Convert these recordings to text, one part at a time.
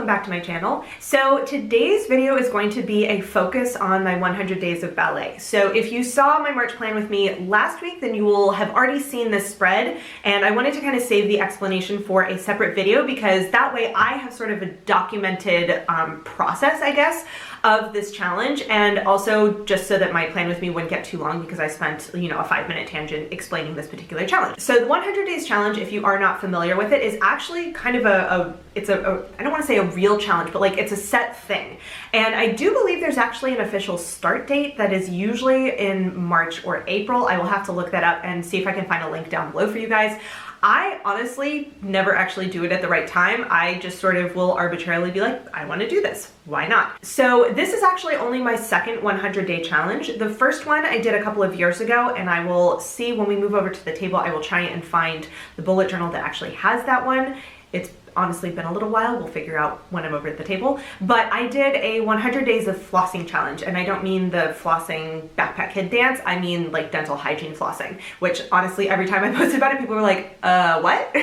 back to my channel. So today's video is going to be a focus on my 100 days of ballet. So if you saw my March plan with me last week, then you will have already seen this spread, and I wanted to kind of save the explanation for a separate video because that way I have sort of a documented process, I guess, of this challenge, and also just so that my plan with me wouldn't get too long because I spent, you know, a 5-minute tangent explaining this particular challenge. So the 100 days challenge, if you are not familiar with it, is actually kind of I don't want to say a real challenge, but like it's a set thing. And I do believe there's actually an official start date that is usually in March or April. I will have to look that up and see if I can find a link down below for you guys. I honestly never actually do it at the right time. I just sort of will arbitrarily be like, I want to do this. Why not? So this is actually only my second 100-day challenge. The first one I did a couple of years ago, and I will see when we move over to the table, I will try and find the bullet journal that actually has that one. It's honestly been a little while. We'll figure out when I'm over at the table. But I did a 100 days of flossing challenge, and I don't mean the flossing backpack kid dance. I mean like dental hygiene flossing, which honestly every time I posted about it, people were like, what?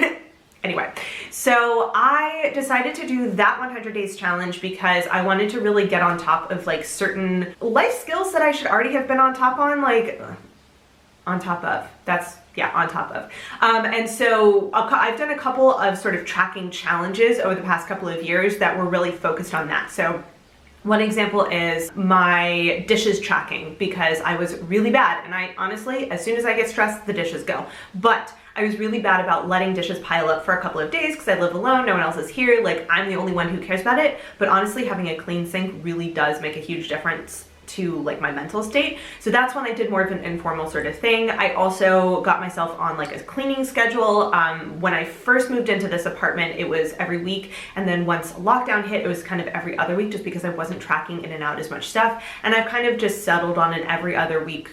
Anyway, so I decided to do that 100 days challenge because I wanted to really get on top of like certain life skills that I should already have been on top of. And so I've done a couple of sort of tracking challenges over the past couple of years that were really focused on that. So one example is my dishes tracking, because I was really bad, and I honestly, as soon as I get stressed, the dishes go. But I was really bad about letting dishes pile up for a couple of days because I live alone, no one else is here, like I'm the only one who cares about it. But honestly, having a clean sink really does make a huge difference to like my mental state. So that's when I did more of an informal sort of thing. I also got myself on like a cleaning schedule. When I first moved into this apartment, it was every week. And then once lockdown hit, it was kind of every other week just because I wasn't tracking in and out as much stuff. And I've kind of just settled on an every other week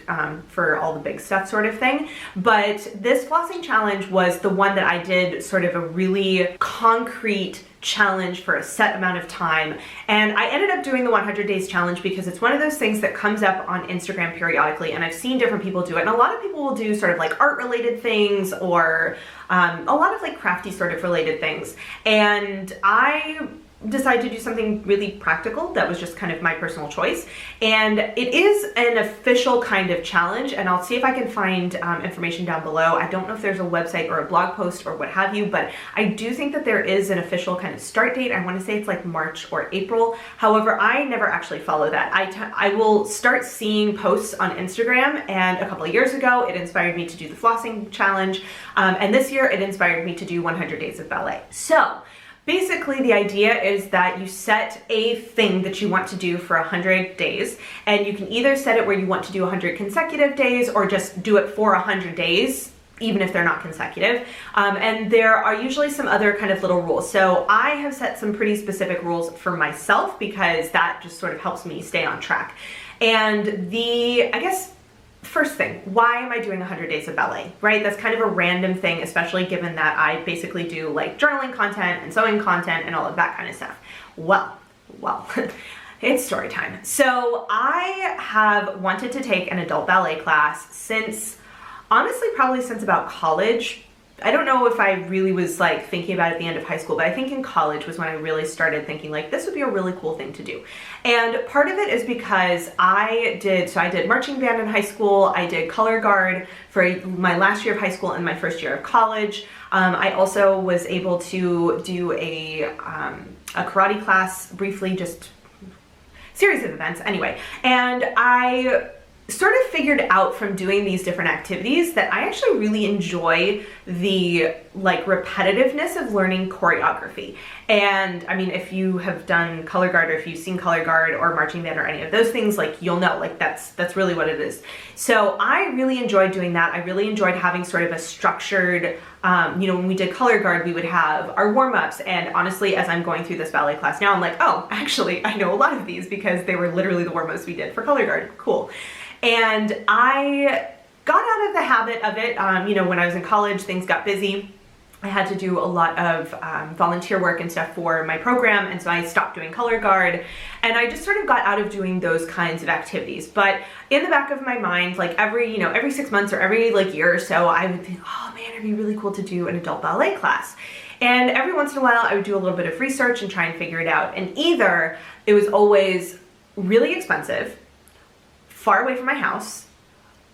for all the big stuff sort of thing. But this flossing challenge was the one that I did sort of a really concrete challenge for a set amount of time. And I ended up doing the 100 days challenge because it's one of those things that comes up on Instagram periodically, and I've seen different people do it, and a lot of people will do sort of like art related things or a lot of like crafty sort of related things. And I decided to do something really practical that was just kind of my personal choice. And it is an official kind of challenge, and I'll see if I can find information down below. I don't know if there's a website or a blog post or what have you, but I do think that there is an official kind of start date. I want to say it's like March or April. However, I never actually follow that. I will start seeing posts on Instagram, and a couple of years ago it inspired me to do the flossing challenge, and this year it inspired me to do 100 days of ballet. So basically, the idea is that you set a thing that you want to do for 100 days, and you can either set it where you want to do 100 consecutive days or just do it for 100 days, even if they're not consecutive. And there are usually some other kind of little rules. So I have set some pretty specific rules for myself because that just sort of helps me stay on track. And I guess, first thing, why am I doing 100 days of ballet, right? That's kind of a random thing, especially given that I basically do like journaling content and sewing content and all of that kind of stuff. Well, it's story time. So I have wanted to take an adult ballet class since, honestly, probably since about college. I don't know if I really was like thinking about it at the end of high school, but I think in college was when I really started thinking like this would be a really cool thing to do. And part of it is because I did marching band in high school. I did color guard for my last year of high school and my first year of college. I also was able to do a karate class briefly, just series of events anyway. And I sort of figured out from doing these different activities that I actually really enjoy the like repetitiveness of learning choreography. And I mean, if you have done color guard or if you've seen color guard or marching band or any of those things, like you'll know like that's really what it is. So I really enjoyed doing that. I really enjoyed having sort of a structured, you know, when we did color guard, we would have our warm-ups. And honestly, as I'm going through this ballet class now, I'm like, oh, actually, I know a lot of these because they were literally the warm-ups we did for color guard. Cool. And I got out of the habit of it. You know, when I was in college, things got busy. I had to do a lot of volunteer work and stuff for my program, and so I stopped doing color guard, and I just sort of got out of doing those kinds of activities. But in the back of my mind, like every 6 months or every like year or so, I would think, oh man, it'd be really cool to do an adult ballet class. And every once in a while I would do a little bit of research and try and figure it out. And either it was always really expensive, far away from my house,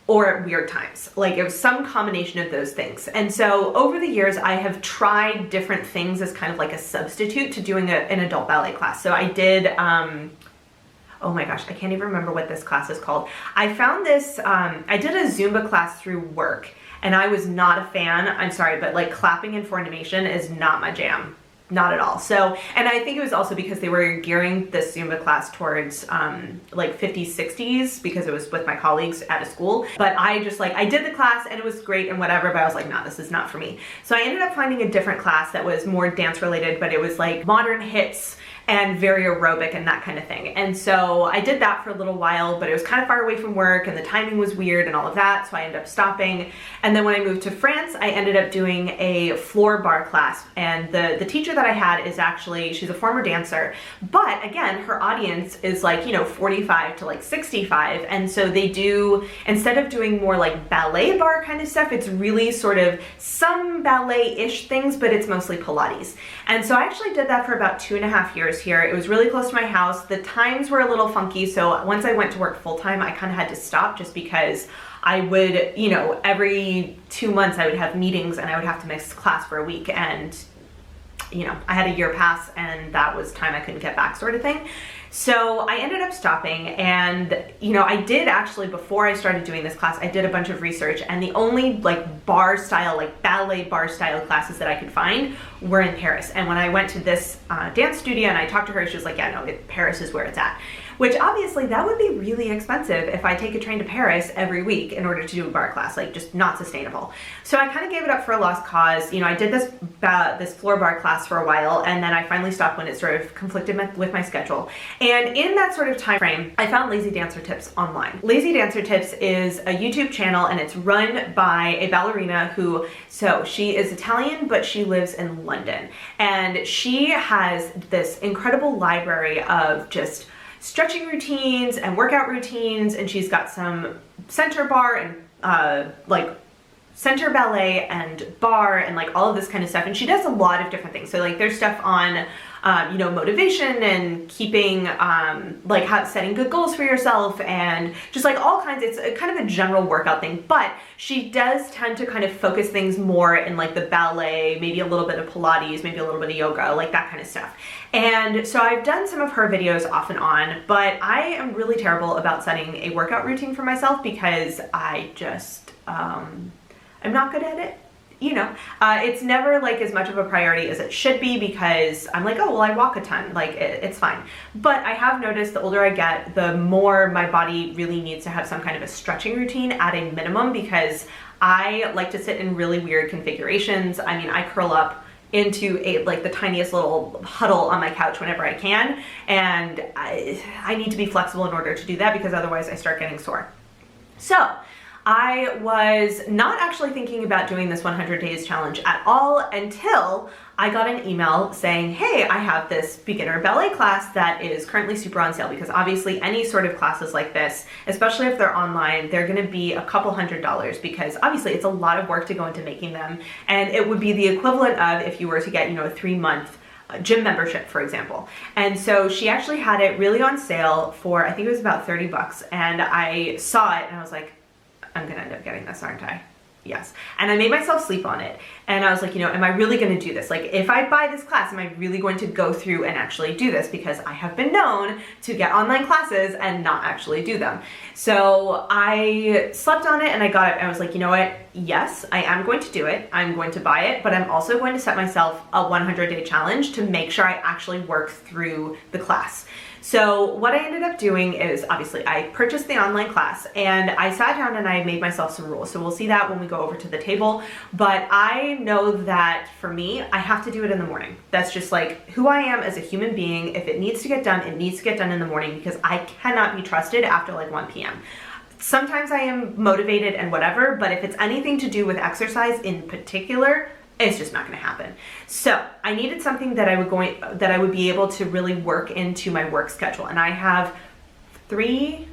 or at weird times. Like it was some combination of those things. And so over the years, I have tried different things as kind of like a substitute to doing an adult ballet class. So I did, oh my gosh, I can't even remember what this class is called. I found this, I did a Zumba class through work and I was not a fan. I'm sorry, but like clapping and for animation is not my jam. Not at all. So, and I think it was also because they were gearing this Zumba class towards like 50s, 60s because it was with my colleagues at a school. But I just like, I did the class and it was great and whatever, but I was like, no, this is not for me. So I ended up finding a different class that was more dance related, but it was like modern hits and very aerobic and that kind of thing. And so I did that for a little while, but it was kind of far away from work and the timing was weird and all of that, so I ended up stopping. And then when I moved to France, I ended up doing a floor bar class. And the teacher that I had is actually, she's a former dancer, but again, her audience is like, you know, 45 to like 65. And so they do, instead of doing more like ballet bar kind of stuff, it's really sort of some ballet-ish things, but it's mostly Pilates. And so I actually did that for about 2.5 years here. It was really close to my house. The times were a little funky, so once I went to work full-time, I kind of had to stop just because I would, you know, every 2 months I would have meetings and I would have to miss class for a week, and you know, I had a year pass and that was time I couldn't get back sort of thing. So I ended up stopping, and you know, I did actually, before I started doing this class, I did a bunch of research, and the only like bar style, like ballet bar style classes that I could find were in Paris. And when I went to this dance studio and I talked to her, she was like, yeah, no, Paris is where it's at. Which obviously that would be really expensive if I take a train to Paris every week in order to do a bar class, like just not sustainable. So I kind of gave it up for a lost cause. You know, I did this floor bar class for a while, and then I finally stopped when it sort of conflicted with my schedule. And in that sort of time frame, I found Lazy Dancer Tips online. Lazy Dancer Tips is a YouTube channel, and it's run by a ballerina who, so she is Italian, but she lives in London. And she has this incredible library of just stretching routines and workout routines, and she's got some center bar and like center ballet and bar and like all of this kind of stuff. And she does a lot of different things. So like there's stuff on you know, motivation and keeping like setting good goals for yourself, and just like all kinds. It's a kind of a general workout thing, but she does tend to kind of focus things more in like the ballet, maybe a little bit of Pilates, maybe a little bit of yoga, like that kind of stuff. And so I've done some of her videos off and on, but I am really terrible about setting a workout routine for myself because I just I'm not good at it. You know, it's never like as much of a priority as it should be because I'm like, oh, well, I walk a ton, like it's fine. But I have noticed the older I get, the more my body really needs to have some kind of a stretching routine at a minimum, because I like to sit in really weird configurations. I mean, I curl up into like the tiniest little huddle on my couch whenever I can, and I need to be flexible in order to do that, because otherwise I start getting sore. So I was not actually thinking about doing this 100 days challenge at all until I got an email saying, hey, I have this beginner ballet class that is currently super on sale, because obviously any sort of classes like this, especially if they're online, they're going to be a couple $100s, because obviously it's a lot of work to go into making them. And it would be the equivalent of if you were to get, you know, a 3-month gym membership, for example. And so she actually had it really on sale for, I think it was about 30 bucks. And I saw it and I was like, I'm gonna end up getting this, aren't I? Yes. And I made myself sleep on it. And I was like, you know, am I really gonna do this? Like, if I buy this class, am I really going to go through and actually do this? Because I have been known to get online classes and not actually do them. So I slept on it and I got it, and I was like, you know what? Yes, I am going to do it. I'm going to buy it, but I'm also going to set myself a 100-day challenge to make sure I actually work through the class. So what I ended up doing is, obviously I purchased the online class and I sat down and I made myself some rules. So we'll see that when we go over to the table, but I know that for me, I have to do it in the morning. That's just like who I am as a human being. If it needs to get done, it needs to get done in the morning, because I cannot be trusted after like 1 p.m. Sometimes I am motivated and whatever, but if it's anything to do with exercise in particular, it's just not going to happen. So I needed something that I would be able to really work into my work schedule. And I have 3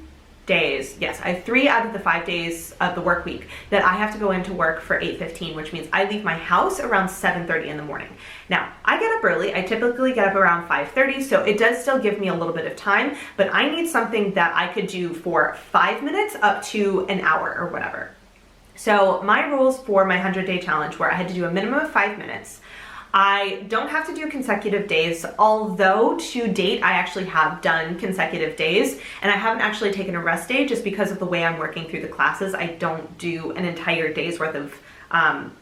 days, yes, I have 3 out of the 5 days of the work week that I have to go into work for 8:15, which means I leave my house around 7:30 in the morning. Now, I get up early. I typically get up around 5:30, so it does still give me a little bit of time, but I need something that I could do for 5 minutes up to an hour or whatever. So my rules for my 100-day challenge were I had to do a minimum of 5 minutes. I don't have to do consecutive days, although to date I actually have done consecutive days, and I haven't actually taken a rest day just because of the way I'm working through the classes. I don't do an entire day's worth of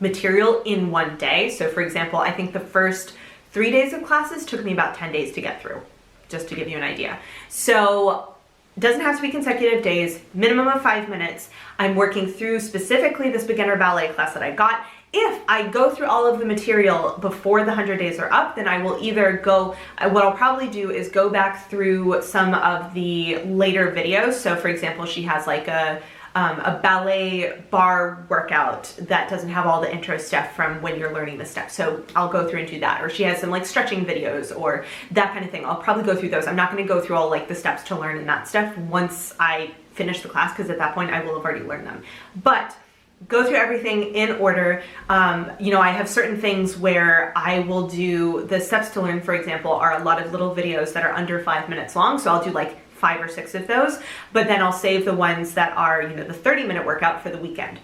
material in one day. So for example, I think the first 3 days of classes took me about 10 days to get through, just to give you an idea. So it doesn't have to be consecutive days, minimum of 5 minutes. I'm working through specifically this beginner ballet class that I got. If I go through all of the material before the 100 days are up, then I will either go, what I'll probably do is go back through some of the later videos. So for example, she has like a ballet bar workout that doesn't have all the intro stuff from when you're learning the steps. So I'll go through and do that. Or she has some like stretching videos or that kind of thing. I'll probably go through those. I'm not going to go through all like the steps to learn and that stuff once I finish the class, because at that point I will have already learned them. But go through everything in order. You know, I have certain things where I will do the steps to learn, for example, are a lot of little videos that are under 5 minutes long. So I'll do like 5 or 6 of those, but then I'll save the ones that are, you know, the 30-minute workout for the weekend.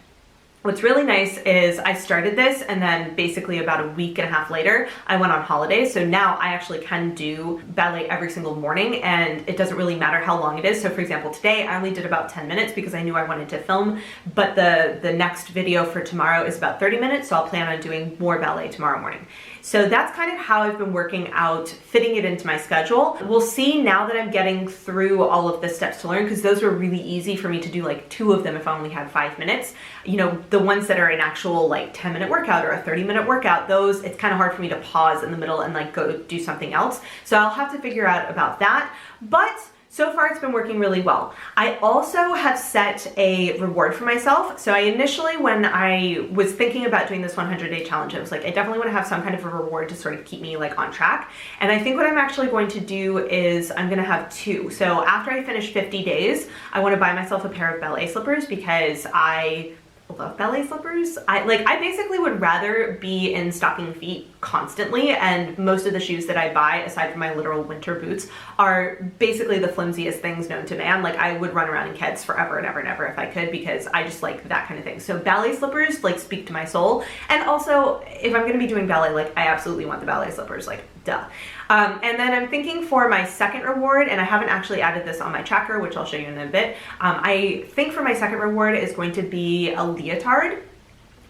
What's really nice is I started this and then basically about a week and a half later, I went on holiday. So now I actually can do ballet every single morning and it doesn't really matter how long it is. So for example, today I only did about 10 minutes because I knew I wanted to film, but the next video for tomorrow is about 30 minutes. So I'll plan on doing more ballet tomorrow morning. So that's kind of how I've been working out, fitting it into my schedule. We'll see now that I'm getting through all of the steps to learn, because those were really easy for me to do, like 2 of them if I only had 5 minutes. You know, the ones that are an actual like 10-minute workout or a 30-minute workout, those, it's kind of hard for me to pause in the middle and like go do something else. So I'll have to figure out about that. But so far, it's been working really well. I also have set a reward for myself. So I initially, when I was thinking about doing this 100-day challenge, I was like, I definitely want to have some kind of a reward to sort of keep me like on track. And I think what I'm actually going to do is I'm going to have 2. So after I finish 50 days, I want to buy myself a pair of ballet slippers because I love ballet slippers. I basically would rather be in stocking feet constantly, and most of the shoes that I buy, aside from my literal winter boots, are basically the flimsiest things known to man. Like I would run around in Keds forever and ever and ever if I could, because I just like that kind of thing. So ballet slippers like speak to my soul. And also if I'm going to be doing ballet, like I absolutely want the ballet slippers, like duh. And then I'm thinking for my second reward, and I haven't actually added this on my tracker, which I'll show you in a bit. I think for my second reward is going to be a leotard,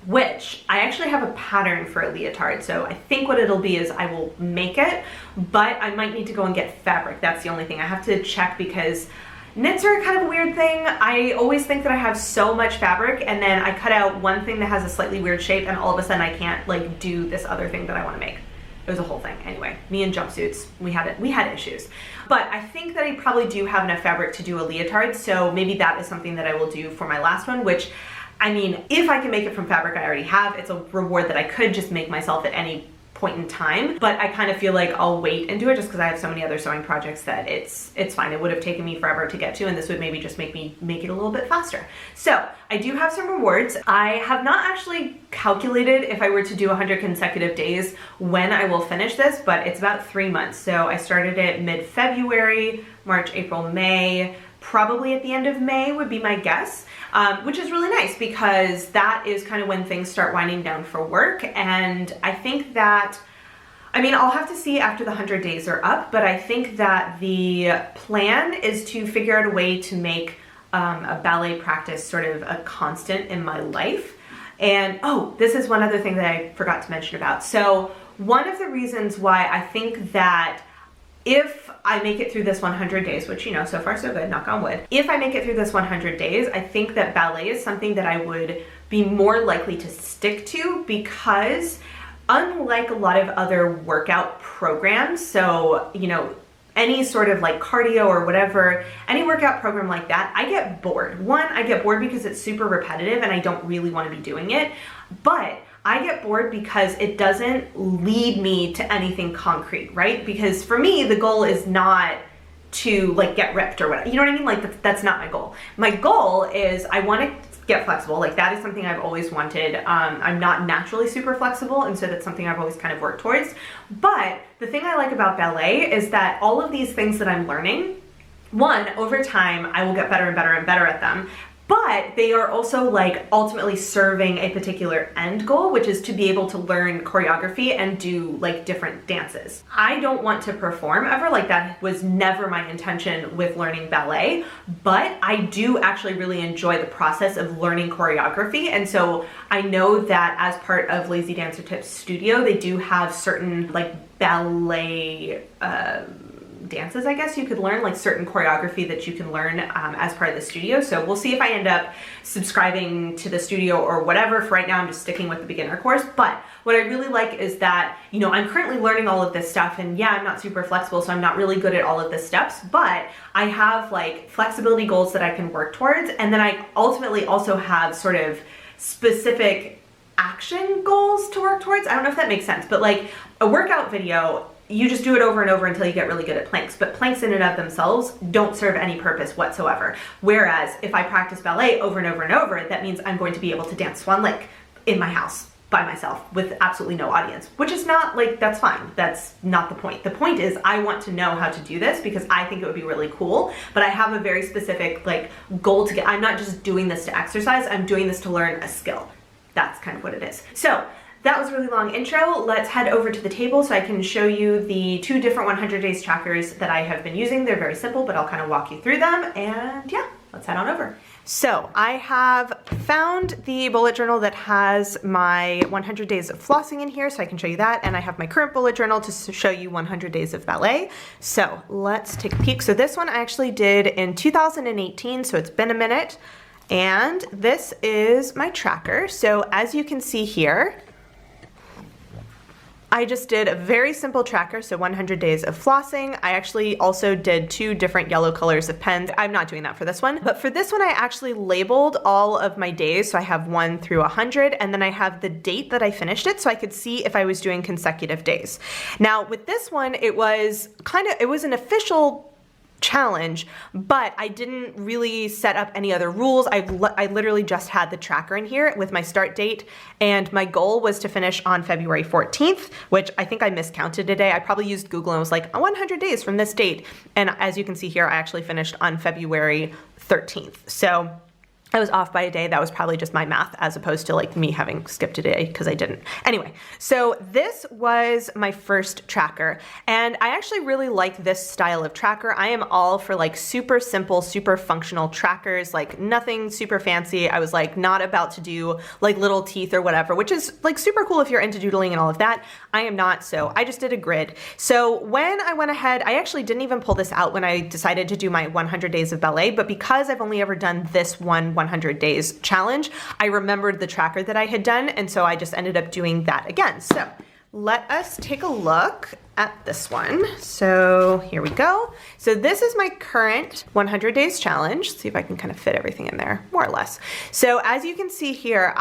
which I actually have a pattern for a leotard. So I think what it'll be is I will make it, but I might need to go and get fabric. That's the only thing I have to check, because knits are kind of a weird thing. I always think that I have so much fabric, and then I cut out one thing that has a slightly weird shape, and all of a sudden I can't like do this other thing that I want to make. It was a whole thing. Anyway, me and jumpsuits, we had issues. But I think that I probably do have enough fabric to do a leotard, so maybe that is something that I will do for my last one, which, I mean, if I can make it from fabric I already have, it's a reward that I could just make myself at any point in time, but I kind of feel like I'll wait and do it just because I have so many other sewing projects that it's fine. It would have taken me forever to get to, and this would maybe just make it a little bit faster. So I do have some rewards. I have not actually calculated if I were to do 100 consecutive days when I will finish this, but it's about 3 months. So I started it mid-February, March, April, May, probably at the end of May would be my guess. Which is really nice because that is kind of when things start winding down for work. And I think that, I mean, I'll have to see after the 100 days are up, but I think that the plan is to figure out a way to make a ballet practice sort of a constant in my life. And oh, this is one other thing that I forgot to mention about. So one of the reasons why I think that if I make it through this 100 days, which, you know, so far so good, knock on wood. If I make it through this 100 days, I think that ballet is something that I would be more likely to stick to, because unlike a lot of other workout programs, so, you know, any sort of like cardio or whatever, any workout program like that, I get bored. One, I get bored because it's super repetitive and I don't really want to be doing it, but I get bored because it doesn't lead me to anything concrete, right? Because for me, the goal is not to like get ripped or whatever. You know what I mean? Like that's not my goal. My goal is I want to get flexible. Like that is something I've always wanted. I'm not naturally super flexible, and so that's something I've always kind of worked towards. But the thing I like about ballet is that all of these things that I'm learning, one, over time, I will get better and better and better at them. But they are also like ultimately serving a particular end goal, which is to be able to learn choreography and do like different dances. I don't want to perform ever, like that was never my intention with learning ballet, but I do actually really enjoy the process of learning choreography. And so I know that as part of Lazy Dancer Tips Studio, they do have certain like ballet dances, I guess you could learn, like certain choreography that you can learn as part of the studio. So we'll see if I end up subscribing to the studio or whatever. For right now, I'm just sticking with the beginner course. But what I really like is that, you know, I'm currently learning all of this stuff, and yeah, I'm not super flexible, so I'm not really good at all of the steps, but I have like flexibility goals that I can work towards. And then I ultimately also have sort of specific action goals to work towards. I don't know if that makes sense, but like a workout video, you just do it over and over until you get really good at planks. But planks in and of themselves don't serve any purpose whatsoever. Whereas if I practice ballet over and over and over, that means I'm going to be able to dance Swan Lake in my house by myself with absolutely no audience, which is not like, that's fine. That's not the point. The point is I want to know how to do this because I think it would be really cool, but I have a very specific like goal to get. I'm not just doing this to exercise. I'm doing this to learn a skill. That's kind of what it is. So that was a really long intro. Let's head over to the table so I can show you the 2 different 100 days trackers that I have been using. They're very simple, but I'll kind of walk you through them, and yeah, let's head on over. So I have found the bullet journal that has my 100 days of flossing in here, so I can show you that, and I have my current bullet journal to show you 100 days of ballet. So let's take a peek. So this one I actually did in 2018, so it's been a minute, and this is my tracker. So as you can see here, I just did a very simple tracker, so 100 days of flossing. I actually also did 2 different yellow colors of pens. I'm not doing that for this one, but for this one I actually labeled all of my days, so I have 1 through 100, and then I have the date that I finished it so I could see if I was doing consecutive days. Now with this one, it was an official challenge, but I didn't really set up any other rules. I literally just had the tracker in here with my start date, and my goal was to finish on February 14th, which I think I miscounted today. I probably used Google and was like 100 days from this date, and as you can see here, I actually finished on February 13th. So I was off by a day. That was probably just my math as opposed to like me having skipped a day because I didn't. Anyway, so this was my first tracker, and I actually really like this style of tracker. I am all for like super simple, super functional trackers, like nothing super fancy. I was like not about to do like little teeth or whatever, which is like super cool if you're into doodling and all of that. I am not, so I just did a grid. So when I went ahead, I actually didn't even pull this out when I decided to do my 100 days of ballet, but because I've only ever done this 100 days challenge, I remembered the tracker that I had done, and so I just ended up doing that again. So let us take a look at this one. So here we go. So this is my current 100 days challenge. Let's see if I can kind of fit everything in there, more or less. So as you can see here,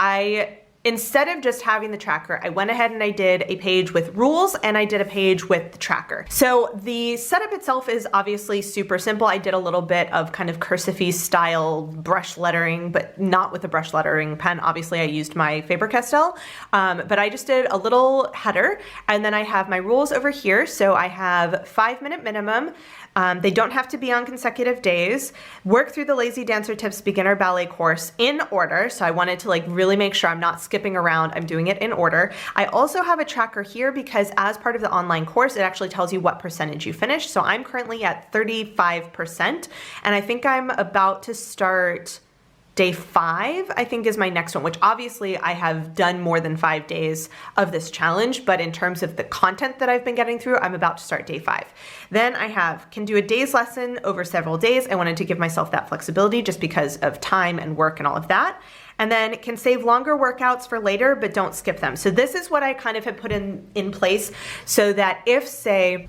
instead of just having the tracker, I went ahead and I did a page with rules and I did a page with the tracker. So the setup itself is obviously super simple. I did a little bit of kind of cursive style brush lettering, but not with a brush lettering pen. Obviously I used my FABER-CASTELL, but I just did a little header, and then I have my rules over here. So I have 5-minute minimum. They don't have to be on consecutive days. Work through the Lazy Dancer Tips beginner ballet course in order. So I wanted to like really make sure I'm not skipping around. I'm doing it in order. I also have a tracker here because as part of the online course, it actually tells you what percentage you finished. So I'm currently at 35%, and I think I'm about to start day 5, I think, is my next one, which obviously I have done more than 5 days of this challenge, but in terms of the content that I've been getting through, I'm about to start day 5. Then I can do a day's lesson over several days. I wanted to give myself that flexibility just because of time and work and all of that. and then can save longer workouts for later, but don't skip them. So this is what I kind of have put in place so that if, say,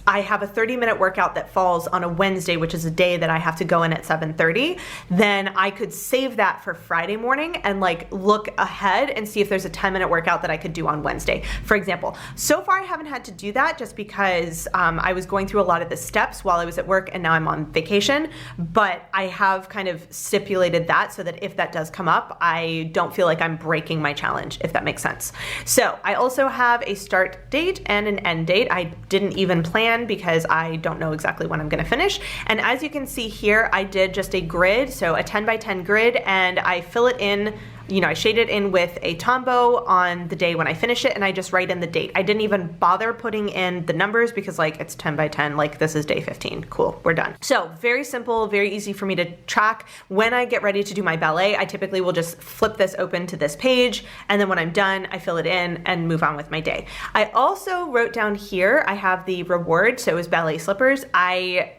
I have a 30-minute workout that falls on a Wednesday, which is a day that I have to go in at 7:30, then I could save that for Friday morning and like look ahead and see if there's a 10-minute workout that I could do on Wednesday, for example. So far, I haven't had to do that just because I was going through a lot of the steps while I was at work, and now I'm on vacation, but I have kind of stipulated that so that if that does come up, I don't feel like I'm breaking my challenge, if that makes sense. So I also have a start date and an end date. I didn't even plan because I don't know exactly when I'm gonna finish. And as you can see here, I did just a grid, so a 10 by 10 grid, and I fill it in, you know, I shade it in with a Tombow on the day when I finish it, and I just write in the date. I didn't even bother putting in the numbers because like it's 10 by 10, like this is day 15. Cool, we're done. So very simple, very easy for me to track. When I get ready to do my ballet, I typically will just flip this open to this page, and then when I'm done, I fill it in and move on with my day. I also wrote down here, I have the reward, so it was ballet slippers. I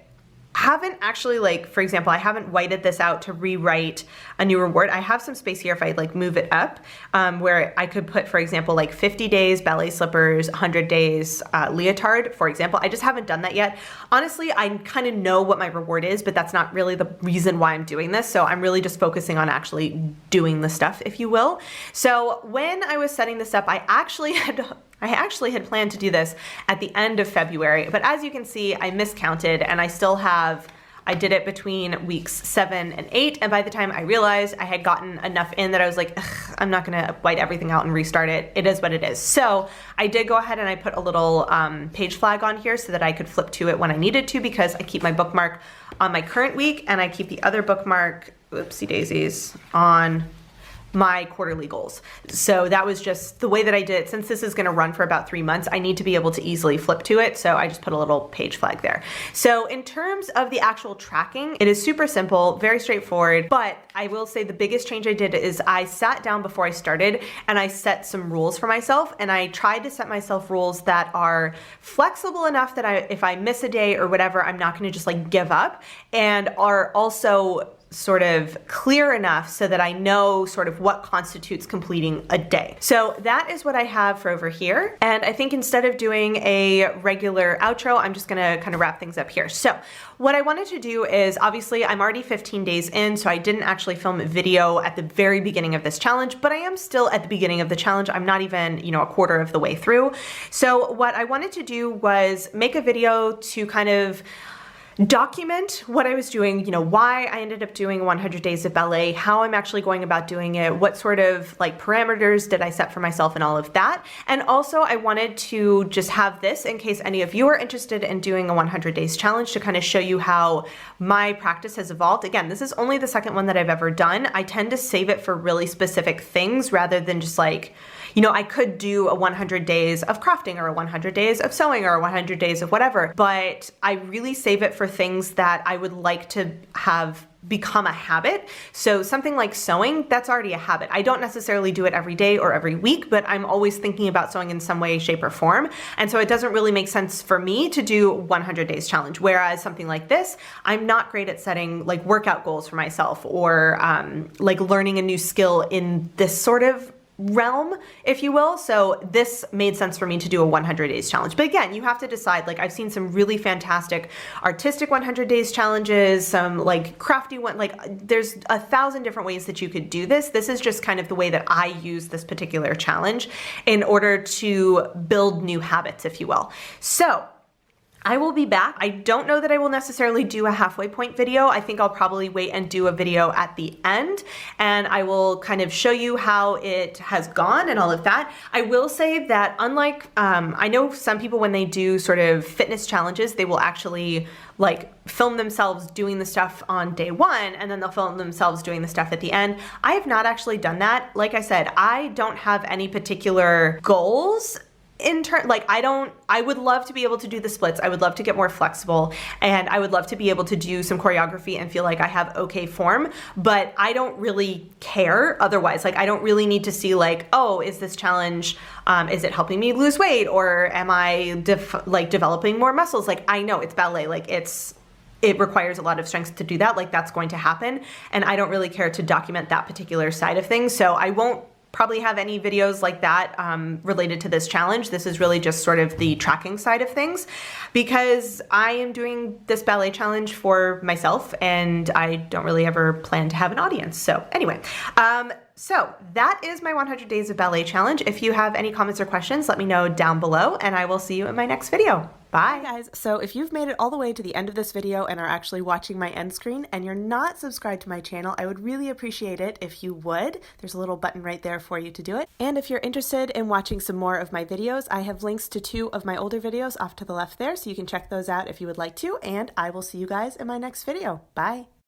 haven't actually, like, for example, I haven't whited this out to rewrite a new reward. I have some space here if I like move it up, where I could put, for example, like 50 days ballet slippers, 100 days leotard, for example. I just haven't done that yet. Honestly, I kind of know what my reward is, but that's not really the reason why I'm doing this. So I'm really just focusing on actually doing the stuff, if you will. So when I was setting this up, I actually had planned to do this at the end of February, but as you can see, I miscounted, and I did it between weeks 7 and 8, and by the time I realized I had gotten enough in that I was like, I'm not gonna white everything out and restart it. It is what it is. So I did go ahead and I put a little page flag on here so that I could flip to it when I needed to, because I keep my bookmark on my current week, and I keep the other bookmark, oopsie daisies, on my quarterly goals. So that was just the way that I did it. Since this is gonna run for about 3 months, I need to be able to easily flip to it. So I just put a little page flag there. So in terms of the actual tracking, it is super simple, very straightforward, but I will say the biggest change I did is I sat down before I started and I set some rules for myself, and I tried to set myself rules that are flexible enough that if I miss a day or whatever, I'm not gonna just like give up, and are also sort of clear enough so that I know sort of what constitutes completing a day. So that is what I have for over here. And I think instead of doing a regular outro, I'm just gonna kind of wrap things up here. So what I wanted to do is, obviously I'm already 15 days in, so I didn't actually film a video at the very beginning of this challenge, but I am still at the beginning of the challenge. I'm not even, you know, a quarter of the way through. So what I wanted to do was make a video to kind of document what I was doing, you know, why I ended up doing 100 days of ballet, how I'm actually going about doing it, what sort of like parameters did I set for myself, and all of that. And also I wanted to just have this in case any of you are interested in doing a 100 days challenge, to kind of show you how my practice has evolved. Again, this is only the second one that I've ever done. I tend to save it for really specific things rather than just like, you know, I could do a 100 days of crafting or a 100 days of sewing or a 100 days of whatever, but I really save it for things that I would like to have become a habit. So something like sewing, that's already a habit. I don't necessarily do it every day or every week, but I'm always thinking about sewing in some way, shape, or form. And so it doesn't really make sense for me to do 100 days challenge. Whereas something like this, I'm not great at setting like workout goals for myself, or like learning a new skill in this sort of realm, if you will. So this made sense for me to do a 100 days challenge. But again, you have to decide. Like, I've seen some really fantastic artistic 100 days challenges, some like crafty one, like there's 1,000 different ways that you could do this. This is just kind of the way that I use this particular challenge in order to build new habits, if you will. So I will be back. I don't know that I will necessarily do a halfway point video. I think I'll probably wait and do a video at the end, and I will kind of show you how it has gone and all of that. I will say that unlike, I know some people when they do sort of fitness challenges, they will actually like film themselves doing the stuff on day one, and then they'll film themselves doing the stuff at the end. I have not actually done that. Like I said, I don't have any particular goals in turn, like I would love to be able to do the splits. I would love to get more flexible, and I would love to be able to do some choreography and feel like I have okay form, but I don't really care otherwise. Like, I don't really need to see like, oh, is this challenge, is it helping me lose weight, or am I developing more muscles? Like, I know it's ballet, like it's it requires a lot of strength to do that, like that's going to happen. And I don't really care to document that particular side of things. So I won't probably have any videos like that related to this challenge. This is really just sort of the tracking side of things, because I am doing this ballet challenge for myself and I don't really ever plan to have an audience. So anyway, so that is my 100 Days of Ballet challenge. If you have any comments or questions, let me know down below and I will see you in my next video. Bye guys. So if you've made it all the way to the end of this video and are actually watching my end screen and you're not subscribed to my channel, I would really appreciate it if you would. There's a little button right there for you to do it. And if you're interested in watching some more of my videos, I have links to 2 of my older videos off to the left there, so you can check those out if you would like to, and I will see you guys in my next video. Bye.